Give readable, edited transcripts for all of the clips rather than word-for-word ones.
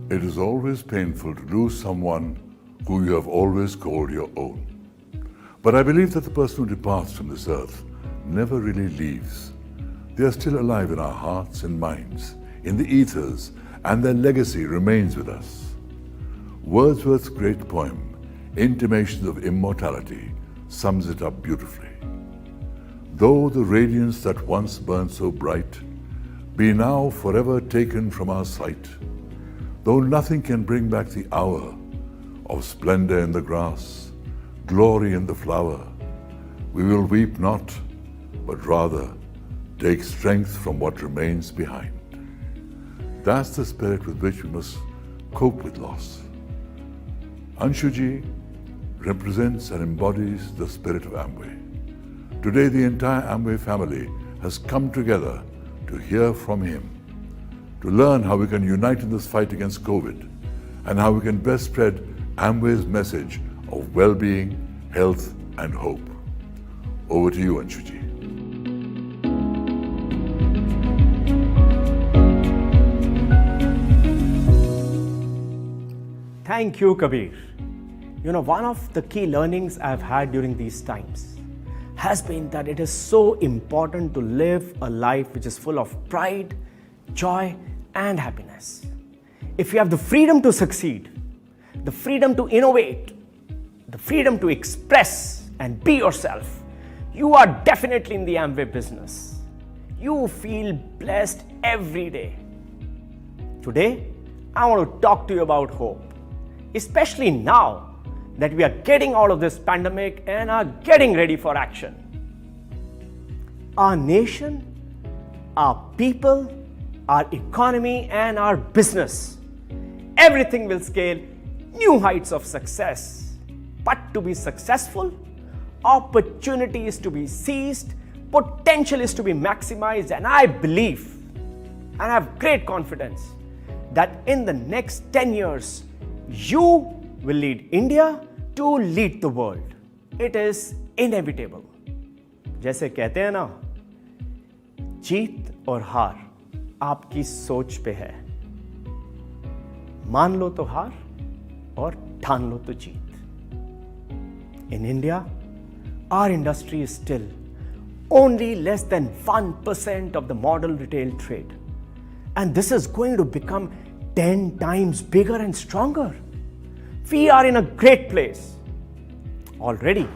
It is always painful to lose someone who you have always called your own. But I believe that the person who departs from this earth never really leaves. They are still alive in our hearts and minds, in the ethers, and their legacy remains with us. Wordsworth's great poem, Intimations of Immortality, sums it up beautifully. Though the radiance that once burned so bright be now forever taken from our sight, though nothing can bring back the hour of splendor in the grass, glory in the flower, we will weep not, but rather take strength from what remains behind. That's the spirit with which we must cope with loss. Anshuji represents and embodies the spirit of Amway. Today, the entire Amway family has come together to hear from him, to learn how we can unite in this fight against COVID and how we can best spread Amway's message of well-being, health, and hope. Over to you, Anshuji. Thank you, Kabir. One of the key learnings I've had during these times has been that it is so important to live a life which is full of pride, joy, and happiness. If you have the freedom to succeed, the freedom to innovate, the freedom to express and be yourself, you are definitely in the Amway business. You feel blessed every day. Today, I want to talk to you about hope, especially now that we are getting out of this pandemic and are getting ready for action. Our nation, our people, our economy, and our business, everything will scale new heights of success. But to be successful, opportunity is to be seized, potential is to be maximized, and I believe and I have great confidence that in the next 10 years, you will lead India to lead the world. It is inevitable. जैसे कहते हैं ना, जीत और हार आपकी सोच पे है. मान लो तो हार और ठान लो तो जीत. In India, our industry is still only less than 1% of the model retail trade. And this is going to become 10 times bigger and stronger. We are in a great place. Already,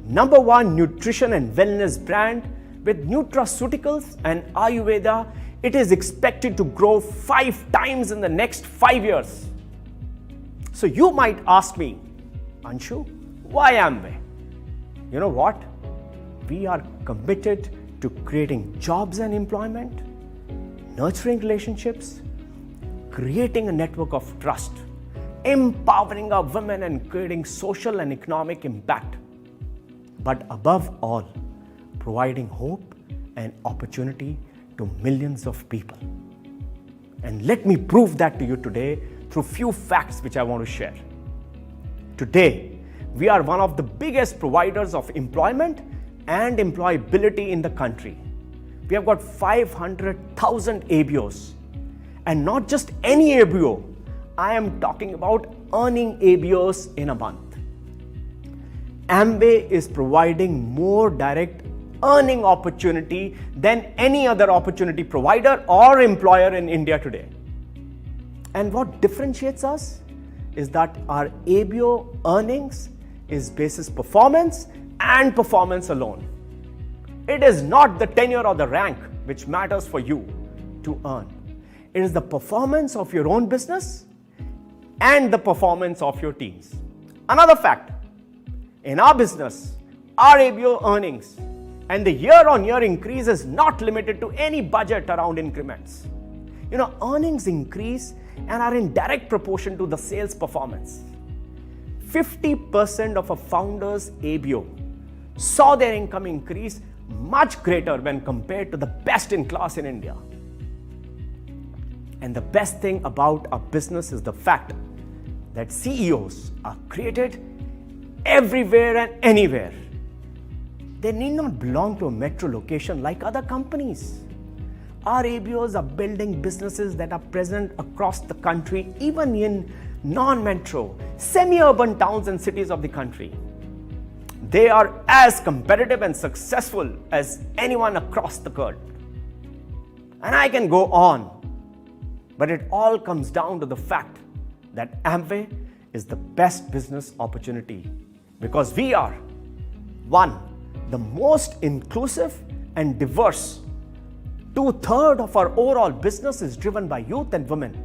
#1 nutrition and wellness brand with nutraceuticals and Ayurveda, it is expected to grow 5 times in the next 5 years. So you might ask me, Anshu, why Amway? You know what? We are committed to creating jobs and employment, nurturing relationships, creating a network of trust, empowering our women and creating social and economic impact. But above all, providing hope and opportunity to millions of people. And let me prove that to you today through few facts which I want to share. Today, we are one of the biggest providers of employment and employability in the country. We have got 500,000 ABOs. And not just any ABO, I am talking about earning ABOs in a month. Amway is providing more direct earning opportunity than any other opportunity provider or employer in India today. And what differentiates us is that our ABO earnings is basis performance and performance alone. It is not the tenure or the rank which matters for you to earn. It is the performance of your own business and the performance of your teams. Another fact, in our business, our ABO earnings and the year-on-year increase is not limited to any budget around increments. Earnings increase and are in direct proportion to the sales performance. 50% of a founder's ABO saw their income increase much greater when compared to the best in class in India. And the best thing about our business is the fact that CEOs are created everywhere and anywhere. They need not belong to a metro location like other companies. our ABOs are building businesses that are present across the country, even in non-metro, semi-urban towns and cities of the country. They are as competitive and successful as anyone across the world. And I can go on, but it all comes down to the fact that Amway is the best business opportunity because we are, one, the most inclusive and diverse. 2/3 of our overall business is driven by youth and women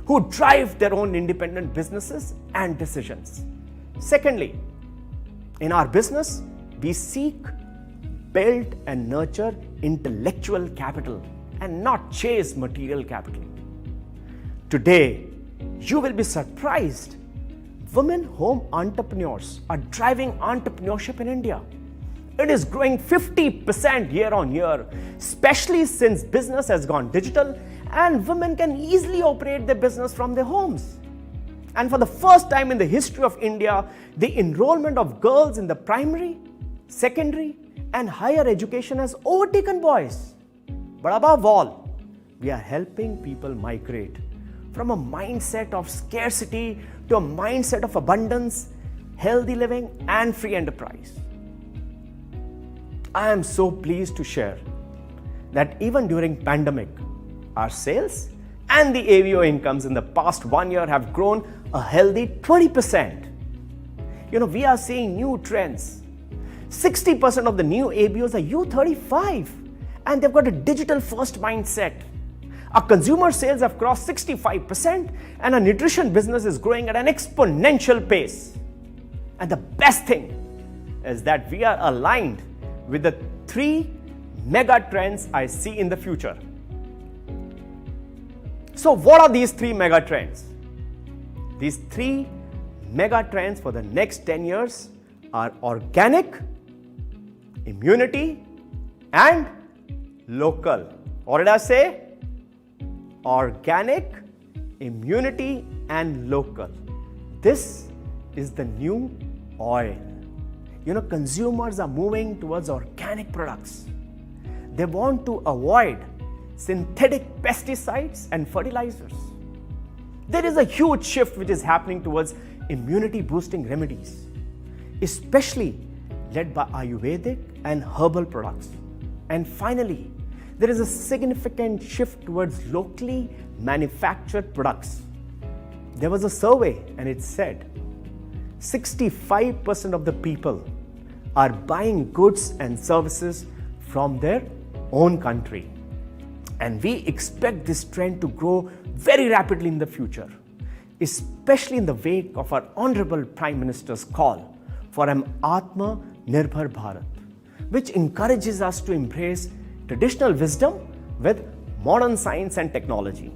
who drive their own independent businesses and decisions. Secondly, in our business, we seek, build, and nurture intellectual capital and not chase material capital. Today, you will be surprised. Women home entrepreneurs are driving entrepreneurship in India. It is growing 50% year on year, especially since business has gone digital and women can easily operate their business from their homes. And for the first time in the history of India, the enrollment of girls in the primary, secondary, and higher education has overtaken boys. But above all, we are helping people migrate from a mindset of scarcity to a mindset of abundance, healthy living, and free enterprise. I am so pleased to share that even during pandemic, our sales and the ABO incomes in the past 1 year have grown a healthy 20%. We are seeing new trends. 60% of the new ABOs are U35 and they've got a digital first mindset. Our consumer sales have crossed 65% and our nutrition business is growing at an exponential pace. And the best thing is that we are aligned with the 3 mega trends I see in the future. So what are these 3 mega trends? These 3 mega trends for the next 10 years are organic, immunity, and local. What did I say? Organic, immunity, and local. This is the new oil. Consumers are moving towards organic products. They want to avoid synthetic pesticides and fertilizers. There is a huge shift which is happening towards immunity boosting remedies, especially led by Ayurvedic and herbal products. And finally, there is a significant shift towards locally manufactured products. There was a survey and it said 65% of the people are buying goods and services from their own country. And we expect this trend to grow very rapidly in the future, especially in the wake of our Honorable Prime Minister's call for an Atma Nirbhar Bharat, which encourages us to embrace traditional wisdom with modern science and technology.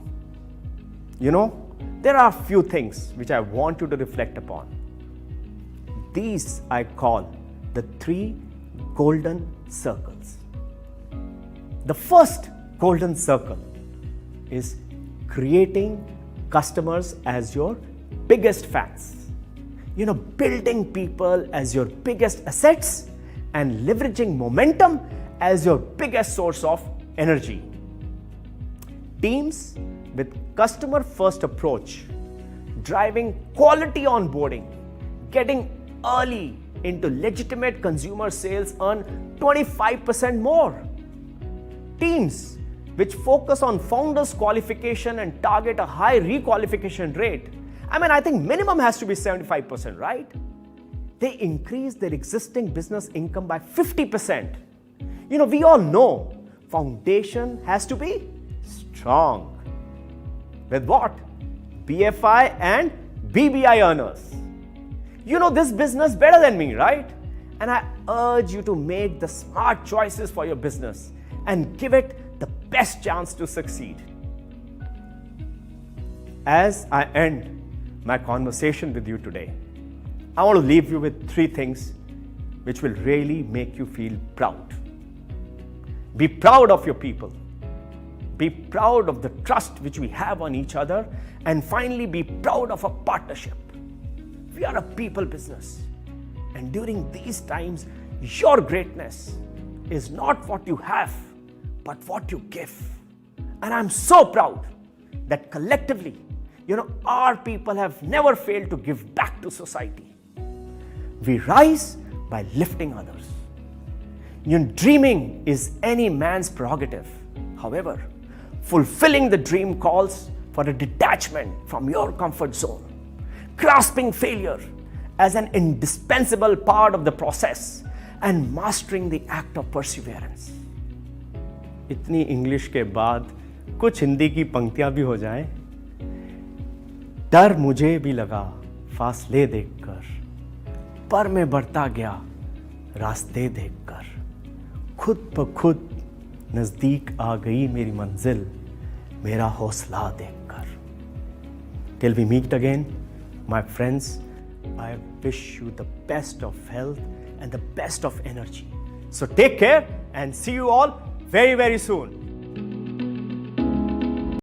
There are a few things which I want you to reflect upon. These I call the 3 golden circles. The first golden circle is creating customers as your biggest fans. Building people as your biggest assets and leveraging momentum as your biggest source of energy. Teams with customer first approach, driving quality onboarding, getting early into legitimate consumer sales earn 25% more. Teams which focus on founders qualification and target a high requalification rate. I think minimum has to be 75%, right? They increase their existing business income by 50%. We all know foundation has to be strong. With what? BFI and BBI earners. This business better than me, right? And I urge you to make the smart choices for your business and give it the best chance to succeed. As I end my conversation with you today, I want to leave you with 3 things which will really make you feel proud. Be proud of your people. Be proud of the trust which we have on each other. And finally, be proud of a partnership. We are a people business. And during these times, your greatness is not what you have, but what you give. And I'm so proud that collectively, our people have never failed to give back to society. We rise by lifting others. Dreaming is any man's prerogative. However, fulfilling the dream calls for a detachment from your comfort zone, grasping failure as an indispensable part of the process, and mastering the act of perseverance. इतनी English के बाद कुछ हिंदी की पंक्तियां भी हो जाएं। डर मुझे भी लगा फासले देखकर, पर मैं बढ़ता गया रास्ते देखकर, खुद ब खुद नजदीक आ गई मेरी मंजिल, मेरा हौसला देखकर। Till we meet again, my friends, I wish you the best of health and the best of energy. So take care and see you all very, very soon.